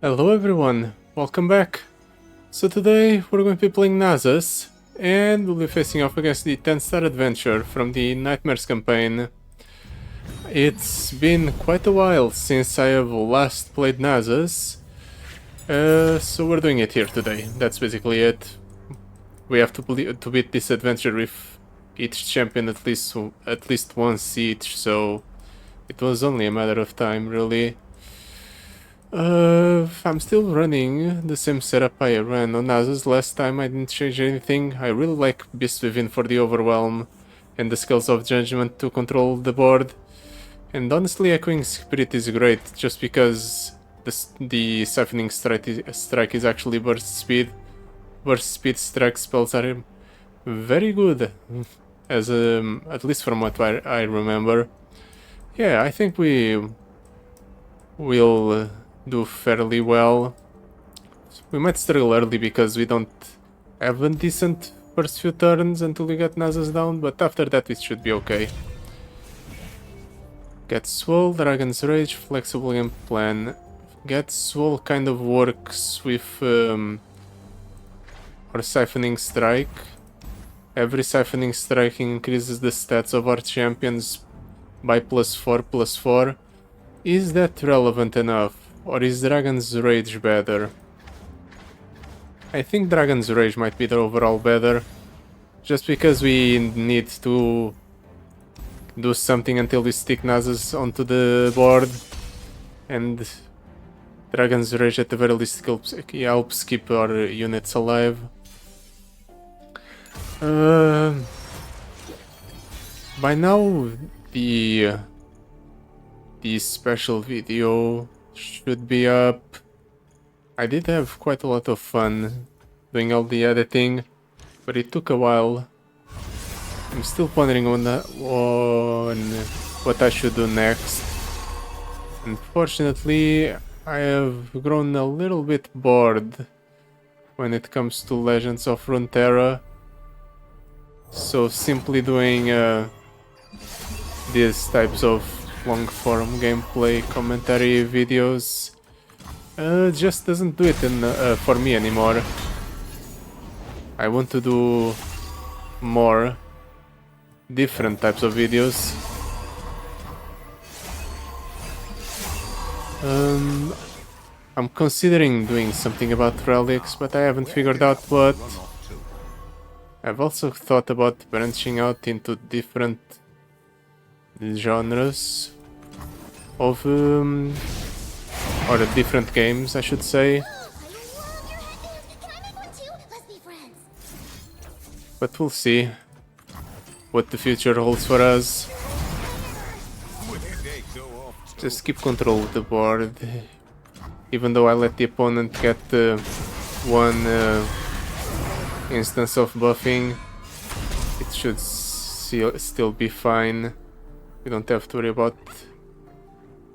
Hello everyone, welcome back. So today we're going to be playing Nasus, and we'll be facing off against the 10-star adventure from the Nightmares campaign. It's been quite a while since I have last played Nasus, so we're doing it here today. That's basically it. We have to beat this adventure with each champion at least once each, so it was only a matter of time, really. I'm still running the same setup I ran on Nasus last time. I didn't change anything. I really like Beast Within for the overwhelm and the Scales of Judgment to control the board. And honestly, Echoing Spirit is great just because the Siphoning Strike is actually burst speed. Burst speed strike spells are very good, as at least from what I remember. Yeah, I think we will do fairly well. We might struggle early because we don't have a decent first few turns until we get Nasus down, but after that it should be okay. Get Swole, Dragon's Rage, Flexible Game Plan. Get Swole kind of works with our Siphoning Strike. Every Siphoning Strike increases the stats of our champions by +4/+4. Is that relevant enough? Or is Dragon's Rage better? I think Dragon's Rage might be the overall better. Just because we need to do something until we stick Nasus onto the board. And Dragon's Rage at the very least helps keep our units alive. By now, the special video should be up. I did have quite a lot of fun doing all the editing, but it took a while. I'm still pondering on what I should do next. Unfortunately, I have grown a little bit bored when it comes to Legends of Runeterra. So simply doing these types of long-form gameplay commentary videos just doesn't do it for me anymore. I want to do more different types of videos. I'm considering doing something about relics, but I haven't figured out what. I've also thought about branching out into different genres of or different games, I should say. But we'll see what the future holds for us. Just keep control of the board. Even though I let the opponent get one instance of buffing, it should still be fine. We don't have to worry about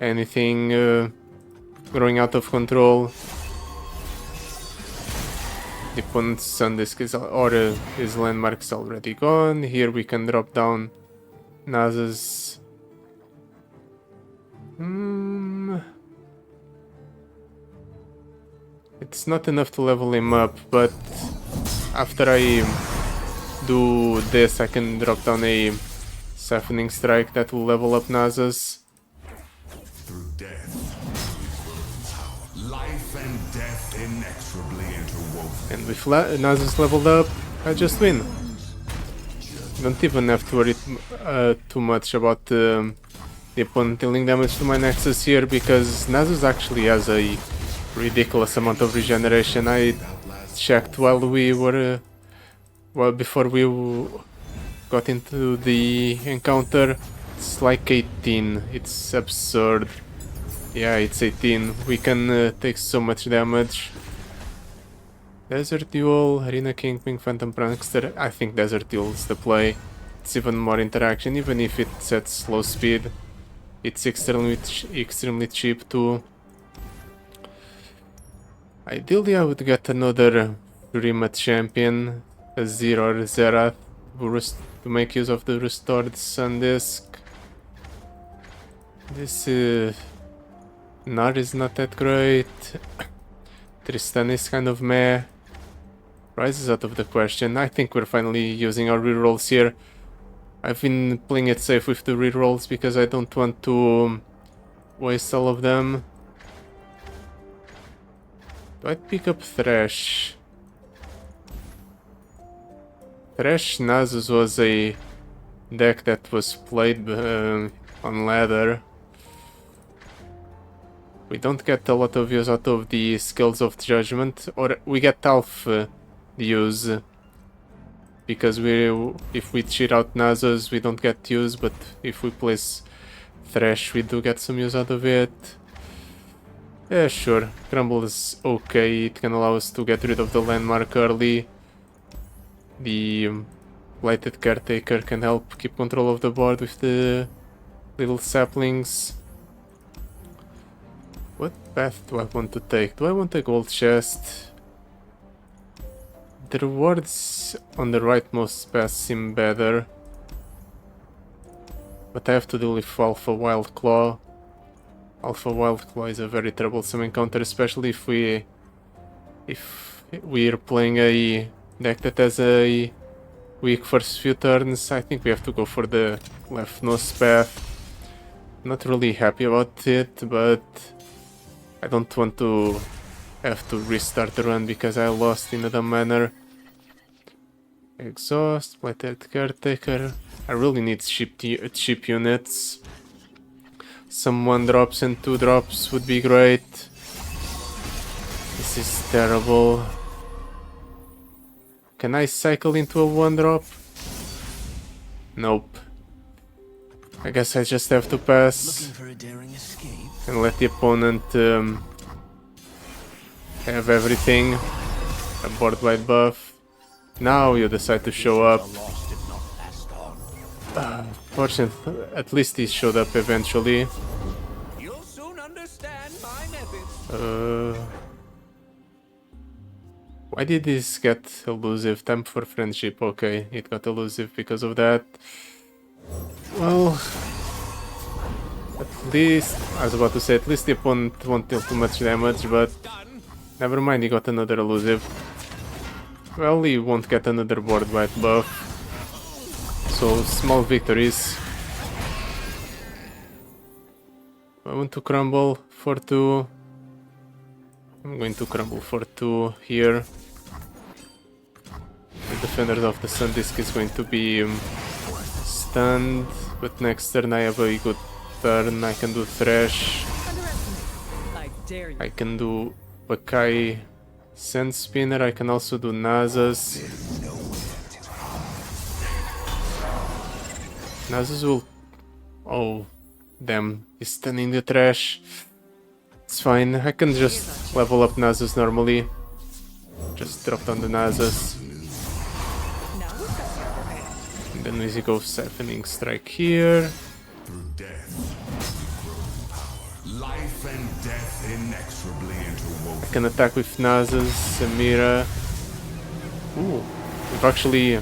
anything growing out of control. The opponent's Sundisk his landmark is already gone. Here we can drop down Nasus. It's not enough to level him up, but after I do this, I can drop down a Siphoning Strike that will level up Nasus. Through death, life and death inexorably interwoven. And with Nasus leveled up, I just win. Don't even have to worry too much about the opponent dealing damage to my Nexus here, because Nasus actually has a ridiculous amount of regeneration. I checked while we were before we got into the encounter. It's like 18. It's absurd. Yeah, it's 18. We can take so much damage. Desert Duel, Arena King, Pink Phantom Prankster. I think Desert Duel is the play. It's even more interaction, even if it's at slow speed. It's extremely cheap too. Ideally, I would get another Rima champion, Azir or Zerath, to make use of the restored Sundisk. This Nar is not that great. Tristan is kind of meh. Rise is out of the question. I think we're finally using our rerolls here. I've been playing it safe with the rerolls because I don't want to waste all of them. Do I pick up Thresh? Thresh Nasus was a deck that was played on ladder. We don't get a lot of use out of the Skills of Judgment, or we get alpha use. Because if we cheat out Nasus, we don't get use, but if we place Thresh, we do get some use out of it. Yeah, sure. Crumble is okay. It can allow us to get rid of the landmark early. The Blighted Caretaker can help keep control of the board with the little saplings. What path do I want to take? Do I want a gold chest? The rewards on the rightmost path seem better. But I have to deal with Alpha Wild Claw. Alpha Wild Claw is a very troublesome encounter, especially if we're playing a deck that has a weak first few turns. I think we have to go for the leftmost path. Not really happy about it, but I don't want to have to restart the run because I lost in a dumb manner. Exhaust, Blighted Caretaker. I really need cheap units. Some 1-drops and 2-drops would be great. This is terrible. Can I cycle into a 1-drop? Nope. I guess I just have to pass and let the opponent have everything. A board wide buff. Now you decide to show up. Fortunately, at least he showed up eventually. You'll soon understand my methods. Why did this get elusive? Time for friendship. Okay, it got elusive because of that. Well, at least, I was about to say, at least the opponent won't deal too much damage, but never mind, he got another elusive. Well, he won't get another board wipe buff. So, small victories. I want to crumble for 2. I'm going to crumble for 2 here. The Defenders of the Sun Disk is going to be stunned, but next turn I have a good turn. I can do Thresh. I can do Bakai Sand Spinner. I can also do Nasus. Nasus will... Oh, damn. He's stunning the trash. It's fine. I can just level up Nasus normally. Just drop down the Nasus. And then we go Siphoning Strike here. Through death, life and death inexorably interwoven. I can attack with Nasus, Samira. Ooh, we've actually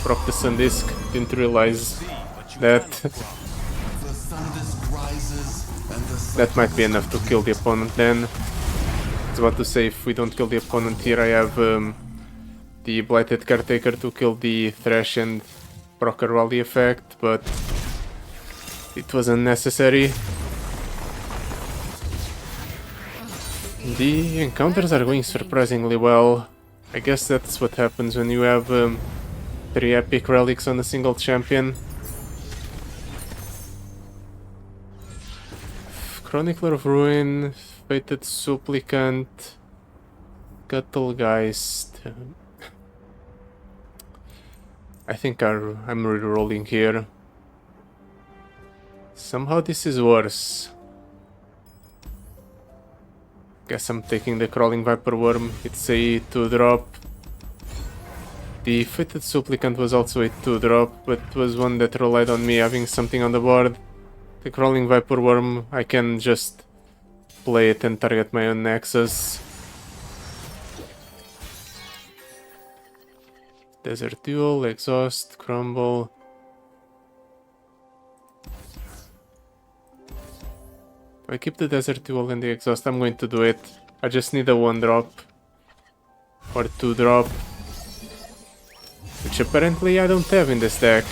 proc the Sun Disk. Didn't realize that. That might be enough to kill the opponent then. I was about to say, if we don't kill the opponent here, I have the Blighted Caretaker to kill the Thresh and proc a rally effect, but it was unnecessary. The encounters are going surprisingly well. I guess that's what happens when you have 3 epic relics on a single champion. Chronicler of Ruin, Fated Supplicant, Guttlegeist. I think I'm re-rolling here. Somehow this is worse. Guess I'm taking the Crawling Viper Worm. It's a 2-drop. The Fated Supplicant was also a 2-drop, but was one that relied on me having something on the board. The Crawling Viper Worm, I can just play it and target my own Nexus. Desert Duel, Exhaust, Crumble. If I keep the Desert Duel and the Exhaust, I'm going to do it. I just need a 1-drop or 2-drop, which apparently I don't have in this deck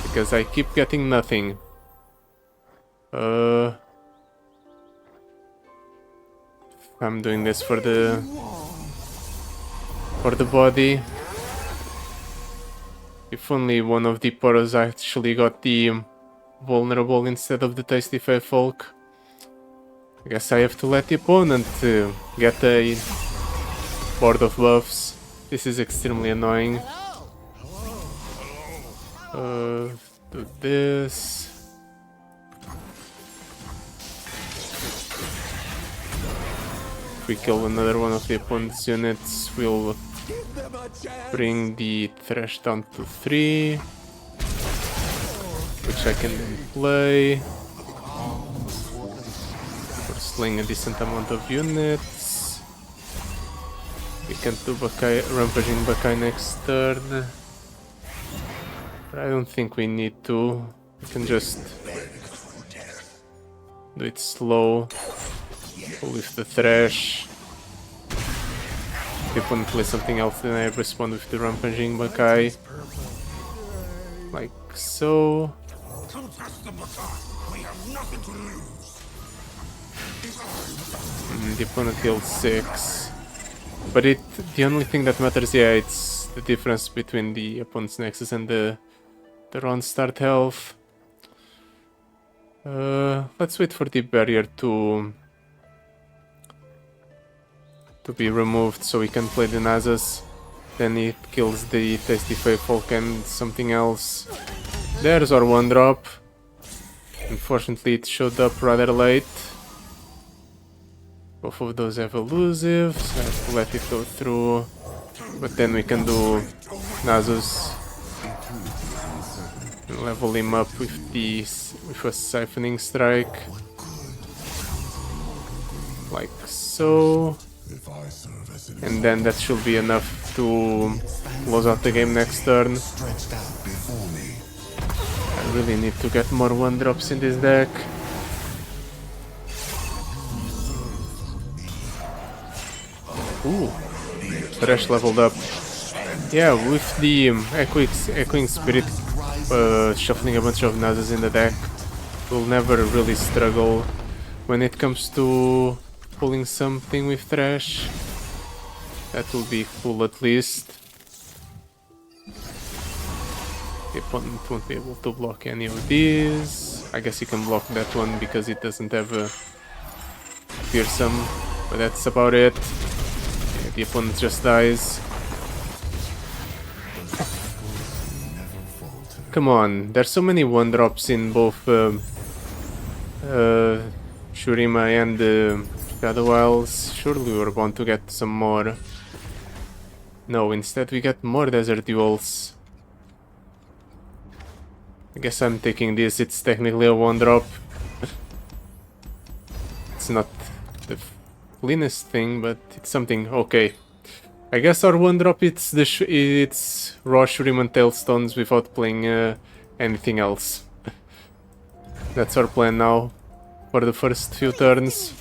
because I keep getting nothing. I'm doing this for the body. If only one of the poros actually got the vulnerable instead of the tasty fair folk. I guess I have to let the opponent get a board of buffs. This is extremely annoying. Do this. If we kill another one of the opponent's units, we'll bring the thresh down to 3, which I can then play for slaying a decent amount of units. We can do Rampaging Bakai next turn, but I don't think we need to. We can just do it slow with the thresh. If I want to play something else, then I respond with the Rampaging Bakai. Like so. The opponent killed 6. But the only thing that matters, yeah, it's the difference between the opponent's Nexus and the round start health. Let's wait for the barrier to be removed so we can play the Nasus. Then it kills the Tasty Folk and something else. There's our 1-drop. Unfortunately it showed up rather late. Both of those have elusive, so I have to let it go through. But then we can do Nasus. Level him up with a siphoning strike. Like so. And then that should be enough to close out the game next turn. I really need to get more 1-drops in this deck. Ooh, Thresh leveled up. Yeah, with the Echoing Spirit shuffling a bunch of Nasus in the deck, we'll never really struggle when it comes to pulling something with Thresh. That will be cool at least. The opponent won't be able to block any of these. I guess you can block that one because it doesn't have a fearsome, but that's about it. Yeah, the opponent just dies. Come on, there's so many 1-drops in both Shurima and Shadow Isles. Surely we were bound to get some more. No, instead we get more desert duels. I guess I'm taking this, it's technically a 1-drop. It's not the cleanest thing, but it's something okay. I guess our 1-drop it's raw Shuriman Tailstones without playing anything else. That's our plan now for the first few turns.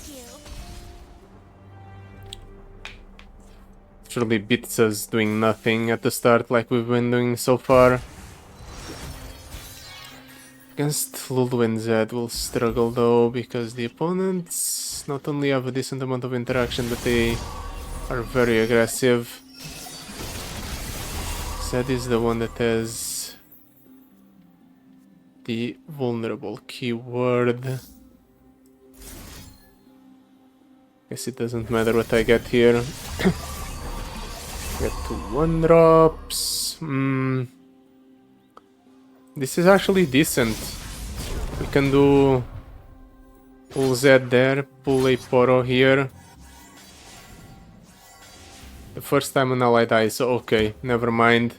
Surely beats us doing nothing at the start like we've been doing so far. Against Lulu and Zed we'll struggle though, because the opponents not only have a decent amount of interaction, but they are very aggressive. Zed is the one that has the vulnerable keyword. Guess it doesn't matter what I get here. Get 2 1-drops. This is actually decent. We can do pull Zed there, pull a Poro here. The first time an ally dies, so okay, never mind.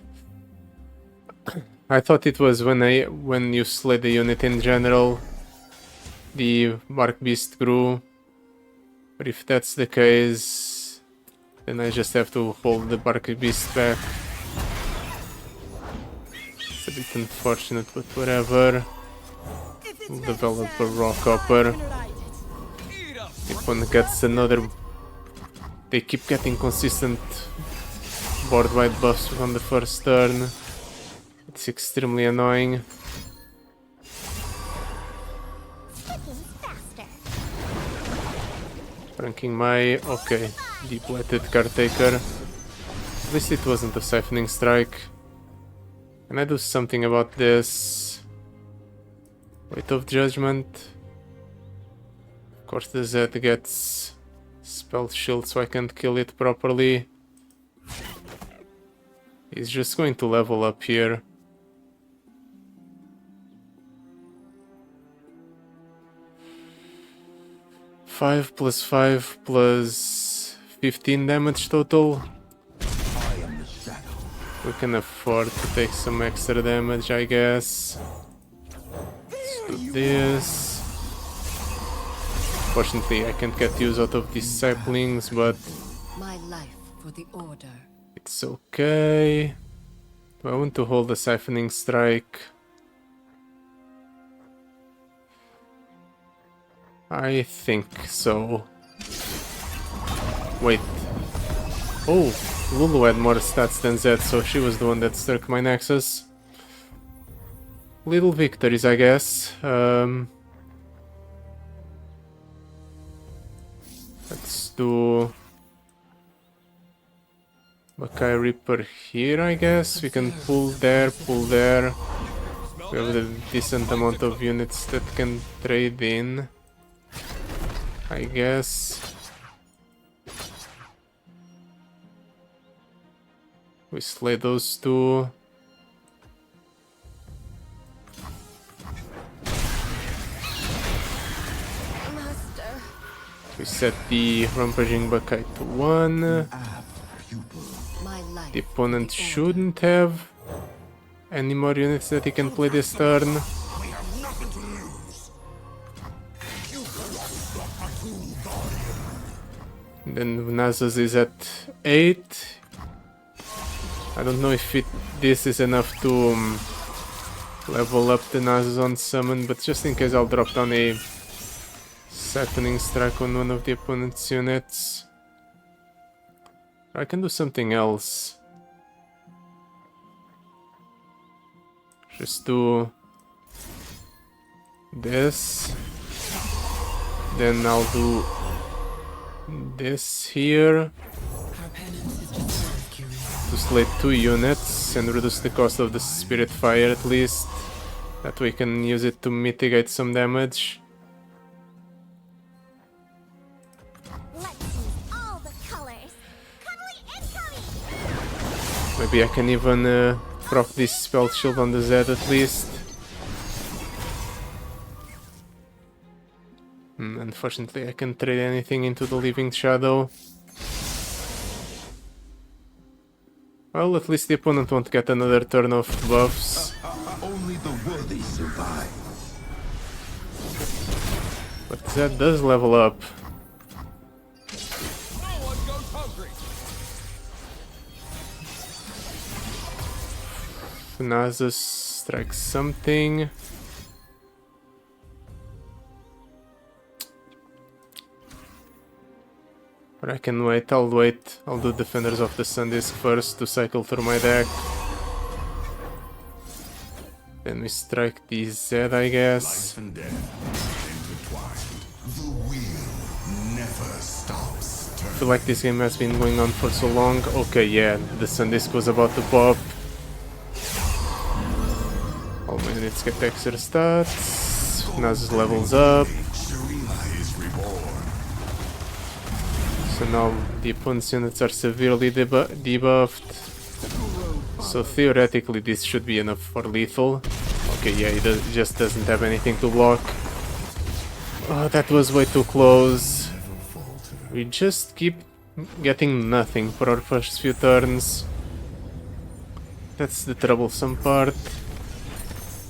I thought it was when you slay the unit in general, the Bark Beast grew. But if that's the case, then I just have to hold the Bark Beast back. It's a bit unfortunate, but whatever. We'll develop a Raw Copper. If one gets another they keep getting consistent board-wide buffs on the first turn. It's extremely annoying. Ranking my... okay, depleted Caretaker. At least it wasn't a Siphoning Strike. Can I do something about this? Weight of Judgment. Of course the Zed gets Spell Shield so I can't kill it properly. He's just going to level up here. Five plus 5 plus 15 damage total. We can afford to take some extra damage, I guess. Let's do this. Fortunately, I can't get use out of these saplings, but My life for the order. it's okay. Do I want to hold a Siphoning Strike? I think so. Wait. Oh, Lulu had more stats than Zed, so she was the one that struck my Nexus. Little victories, I guess. Let's do Makai Reaper here, I guess. We can pull there, pull there. We have a decent amount of units that can trade in, I guess. We slay those two. Master. We set the Rampaging Bakai to 1. My life. The opponent shouldn't have any more units that he can play this turn. We have nothing to lose. Then Nasus is at 8. I don't know if this is enough to level up the Nasus on summon, but just in case I'll drop down a Siphoning Strike on one of the opponent's units. I can do something else. Just do this. Then I'll do this here to slay 2 units and reduce the cost of the Spirit Fire at least. That way we can use it to mitigate some damage. Let's use all the colors. Cuddly incoming! Maybe I can even proc this Spell Shield on the Zed at least. Unfortunately I can't trade anything into the Living Shadow. Well, at least the opponent won't get another turn of buffs. Only the worthy survive. But Zed does level up. No one goes hungry. Nasus strikes something. Or I can wait, I'll wait. I'll do Defenders of the Sun Disk first to cycle through my deck. Then we strike the Zed, I guess. Life and death intertwined. The wheel never stops I turning. feel like this game has been going on for so long. Okay, yeah, the Sun Disk was about to pop. All my units get extra stats. Nasus levels up. Shurima is reborn. So now the opponent's units are severely debuffed. So theoretically this should be enough for lethal. Okay, yeah, it just doesn't have anything to block. Oh, that was way too close. We just keep getting nothing for our first few turns. That's the troublesome part.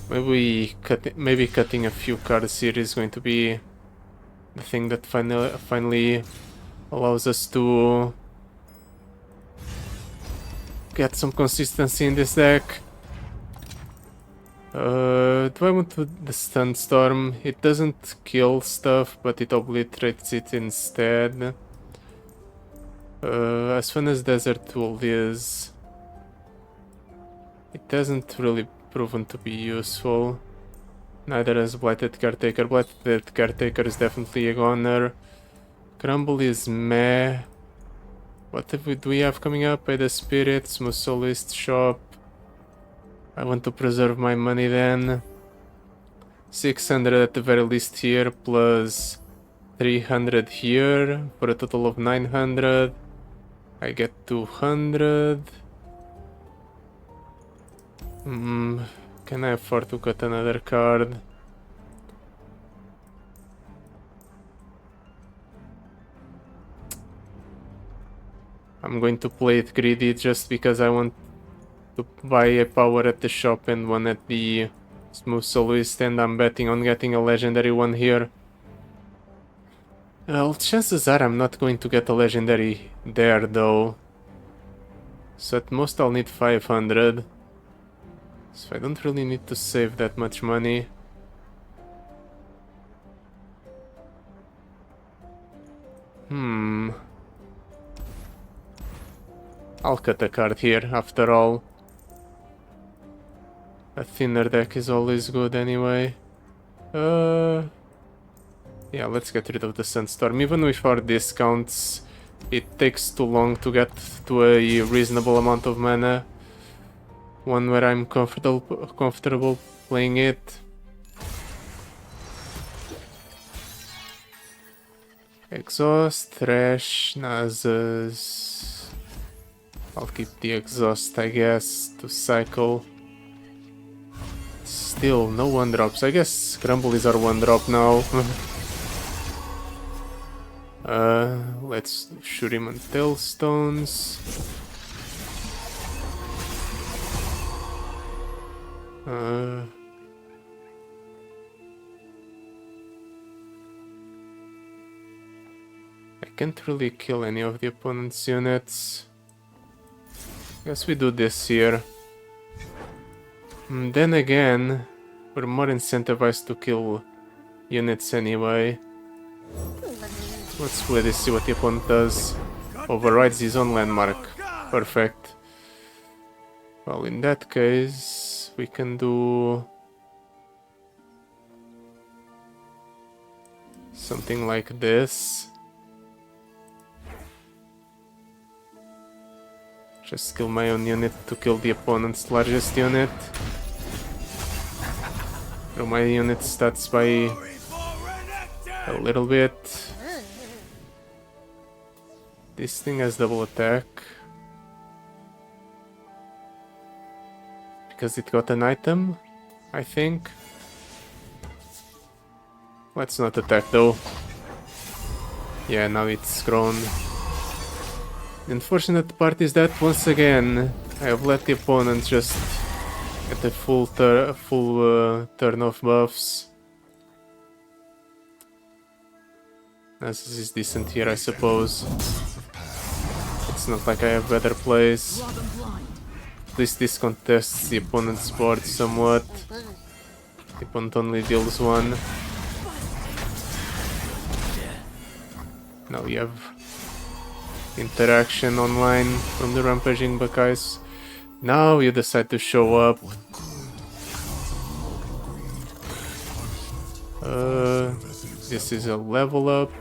Maybe cutting a few cards here is going to be the thing that finally allows us to get some consistency in this deck. Do I want the Stun Storm? It doesn't kill stuff, but it obliterates it instead. As fun as Desert Tool is, it hasn't really proven to be useful. Neither has Blighted Caretaker. Blighted Caretaker is definitely a goner. Crumble is meh. What do we have coming up? Pay the Spirit, Smooth Soloist Shop. I want to preserve my money then. 600 at the very least here, plus 300 here, for a total of 900. I get 200. Can I afford to cut another card? I'm going to play it greedy just because I want to buy a power at the shop and one at the Smooth Soloist, and I'm betting on getting a legendary one here. Well, chances are I'm not going to get a legendary there though. So at most I'll need 500. So I don't really need to save that much money. I'll cut a card here after all. A thinner deck is always good anyway. Yeah, let's get rid of the Sandstorm. Even with our discounts, it takes too long to get to a reasonable amount of mana. One where I'm comfortable playing it. Exhaust, Thresh, Nasus. I'll keep the Exhaust, I guess, to cycle. Still, no 1-drops. I guess Crumble is our 1-drop now. Let's shoot him on Tailstones. I can't really kill any of the opponent's units. Guess we do this here. Then again, we're more incentivized to kill units anyway. Let's play this, see what the opponent does. Overrides his own landmark. Perfect. Well, in that case, we can do something like this. Just kill my own unit to kill the opponent's largest unit. Throw my unit stats by a little bit. This thing has double attack. Because it got an item, I think. Let's not attack though. Yeah, now it's grown. The unfortunate part is that once again I have let the opponent just get a full turn of buffs. This is decent here, I suppose. It's not like I have better plays. At least this contests the opponent's board somewhat. The opponent only deals 1. Now we have interaction online from the Rampaging Bakais. Now you decide to show up. This is a level up.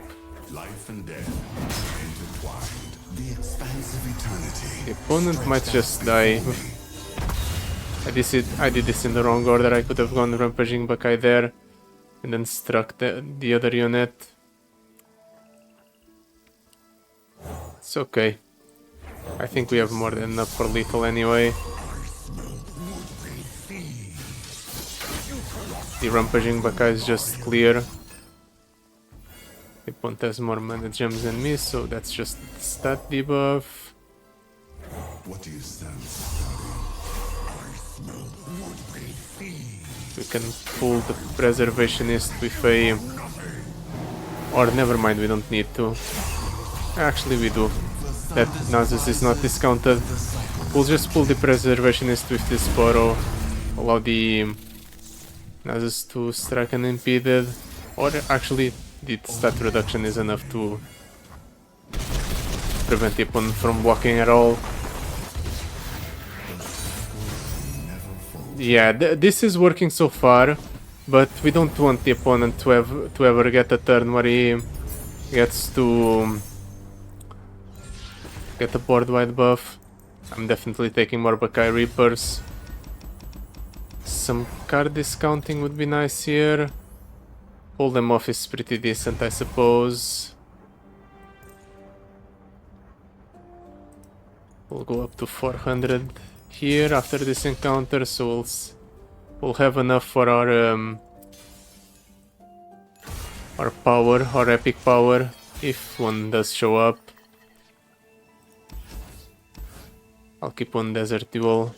Life and death intertwined. The expanse of eternity. The opponent might just die. I did this in the wrong order. I could have gone Rampaging Bakai there and then struck the other unit. It's okay. I think we have more than enough for lethal anyway. The Rampaging Bakai is just clear. The opponent has more mana gems than me, so that's just stat debuff. What do you sense? We can pull the Preservationist with a... Or never mind, we don't need to. Actually we do. That Nasus is not discounted. We'll just pull the Preservationist with this Burrow. Allow the Nasus to strike unimpeded. Or actually the stat reduction is enough to prevent the opponent from blocking at all. Yeah, this is working so far, but we don't want the opponent to ever get a turn where he gets to get a board wide buff. I'm definitely taking more Bakai Reapers. Some card discounting would be nice here. Hold them off is pretty decent, I suppose. We'll go up to 400 here after this encounter, so we'll have enough for our power, our epic power, if one does show up. I'll keep one Desert Duel.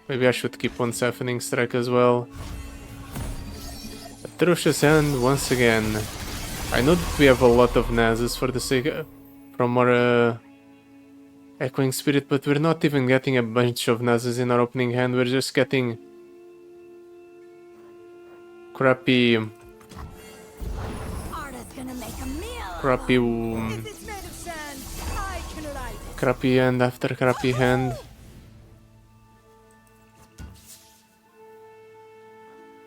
Maybe I should keep one Siphoning Strike as well. Atrocious Hand once again. I know that we have a lot of Nasus for the sake from our Echoing Spirit, but we're not even getting a bunch of Nasus in our opening hand. We're just getting crappy crappy hand after crappy hand.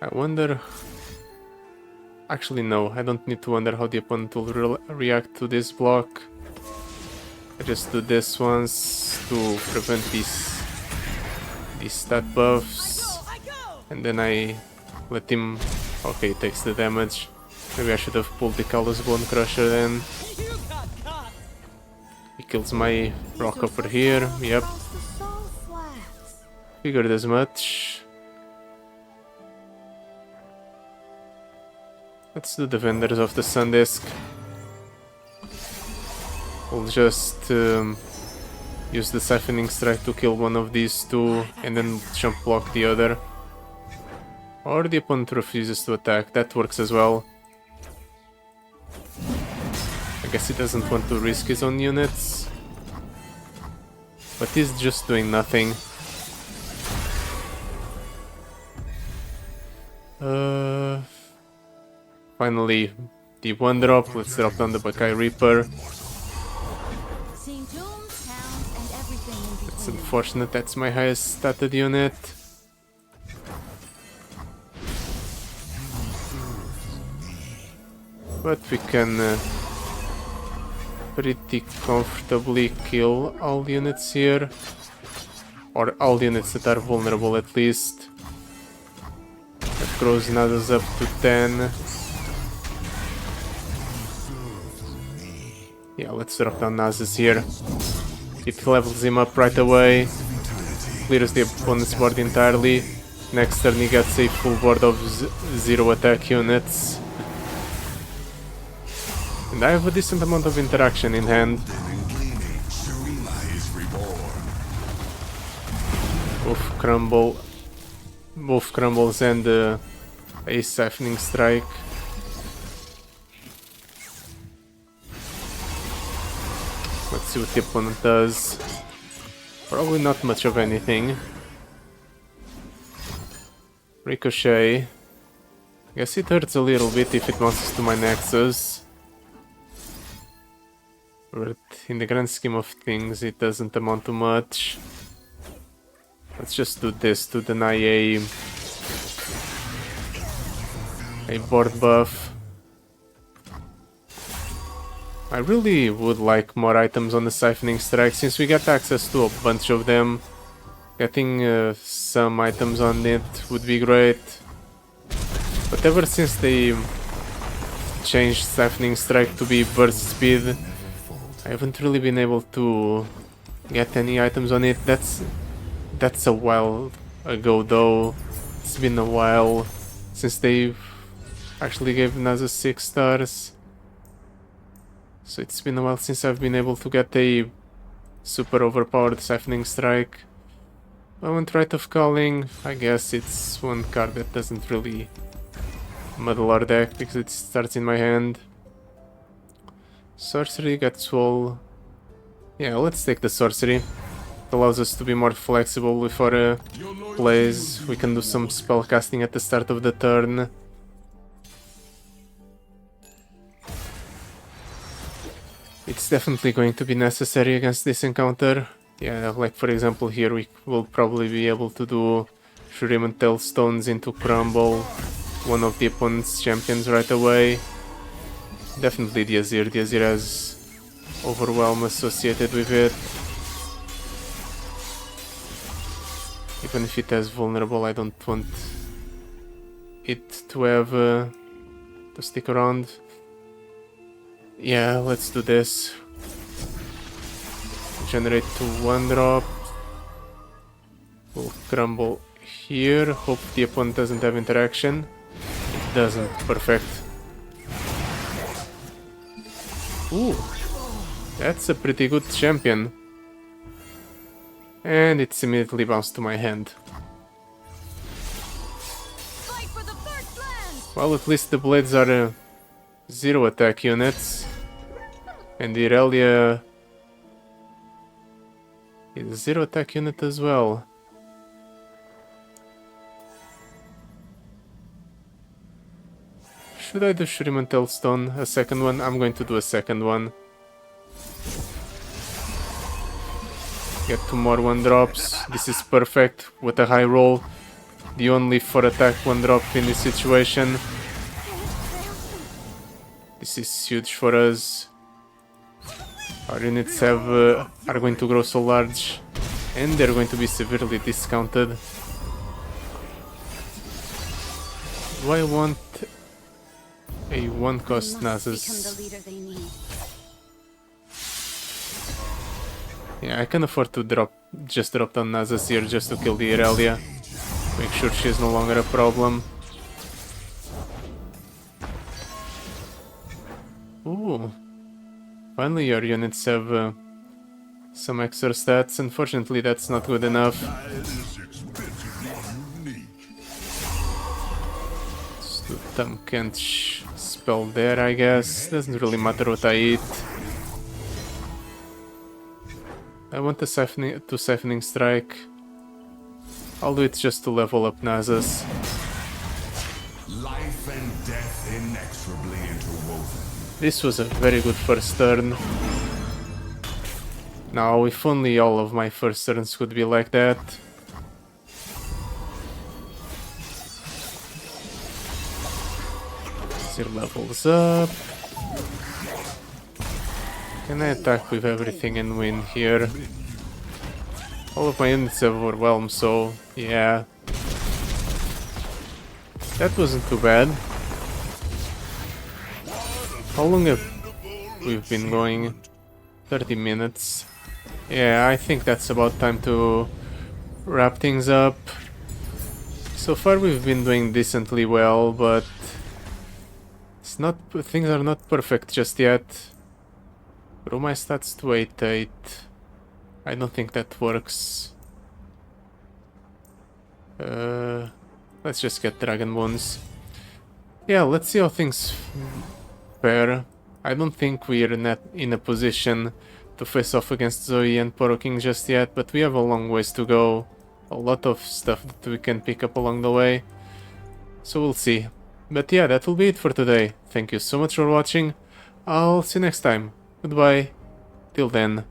I wonder... Actually no, I don't need to wonder how the opponent will react to this block. I just do this once to prevent these stat buffs, and then I let him... Okay, he takes the damage. Maybe I should have pulled the Callous Bone Crusher then. He kills my rock over here, yep. Figured as much. Let's do Defenders of the Sun Disk. We'll just use the Siphoning Strike to kill one of these two and then jump block the other. Or the opponent refuses to attack, that works as well. I guess he doesn't want to risk his own units. But he's just doing nothing. Finally, the 1-drop. Let's drop down the Bakai Reaper. It's unfortunate, that's my highest statted unit. But we can pretty comfortably kill all units here. Or all units that are vulnerable at least. That grows Nasus up to 10. Yeah, let's drop down Nasus here. It levels him up right away. Clears the opponent's board entirely. Next turn he gets a full board of 0 attack units. And I have a decent amount of interaction in hand. Both crumble. Both crumbles and a Siphoning Strike. Let's see what the opponent does. Probably not much of anything. Ricochet. Guess it hurts a little bit if it bounces to my Nexus. But in the grand scheme of things, it doesn't amount to much. Let's just do this to deny a board buff. I really would like more items on the Siphoning Strike, since we get access to a bunch of them. Getting some items on it would be great. But ever since they changed Siphoning Strike to be burst speed, I haven't really been able to get any items on it. That's a while ago though. It's been a while since they actually gave Nasus 6 stars. So it's been a while since I've been able to get a super overpowered Siphoning Strike. I went Rite of Calling. I guess it's one card that doesn't really muddle our deck because it starts in my hand. Sorcery gets all. Yeah, let's take the Sorcery. It allows us to be more flexible with our plays. We can do some spell casting at the start of the turn. It's definitely going to be necessary against this encounter. Yeah, like for example here we will probably be able to do Shuriman Tailstones into Crumble, one of the opponent's champions right away. Definitely the Azir. The Azir has Overwhelm associated with it. Even if it has Vulnerable, I don't want it to have to stick around. Yeah, let's do this. Generate 2 1-drop. We'll Crumble here. Hope the opponent doesn't have interaction. It doesn't. Perfect. Ooh, that's a pretty good champion. And it's immediately bounced to my hand. Fight for the first land. Well, at least the blades are 0 attack units. And the Irelia is a 0 attack unit as well. Should I do Shuriman Tailstone? A second one? I'm going to do a second one. Get 2 more 1-drops. This is perfect with a high roll. The only 4 attack 1-drop in this situation. This is huge for us. Our units are going to grow so large, and they're going to be severely discounted. Do I want a 1-cost Nasus? Yeah, I can afford to just drop down Nasus here just to kill the Irelia. Make sure she's no longer a problem. Ooh. Finally your units have some extra stats. Unfortunately that's not good enough. Let's do Tamkench spell there, I guess. Doesn't really matter what I eat. I want a Siphoning Strike. I'll do it just to level up Nasus. Life and death inexorably interwoven. This was a very good first turn. Now, if only all of my first turns could be like that. Azir levels up. Can I attack with everything and win here? All of my units have Overwhelm, so yeah. That wasn't too bad. How long have we been going? 30 minutes. Yeah, I think that's about time to wrap things up. So far we've been doing decently well, but things are not perfect just yet. Grow my stats to 8-8. I don't think that works. Let's just get Dragon Bones. Yeah, let's see how things fare. I don't think we're in a position to face off against Zoe and Poro King just yet, but we have a long ways to go. A lot of stuff that we can pick up along the way. So we'll see. But yeah, that will be it for today. Thank you so much for watching. I'll see you next time. Goodbye. Till then.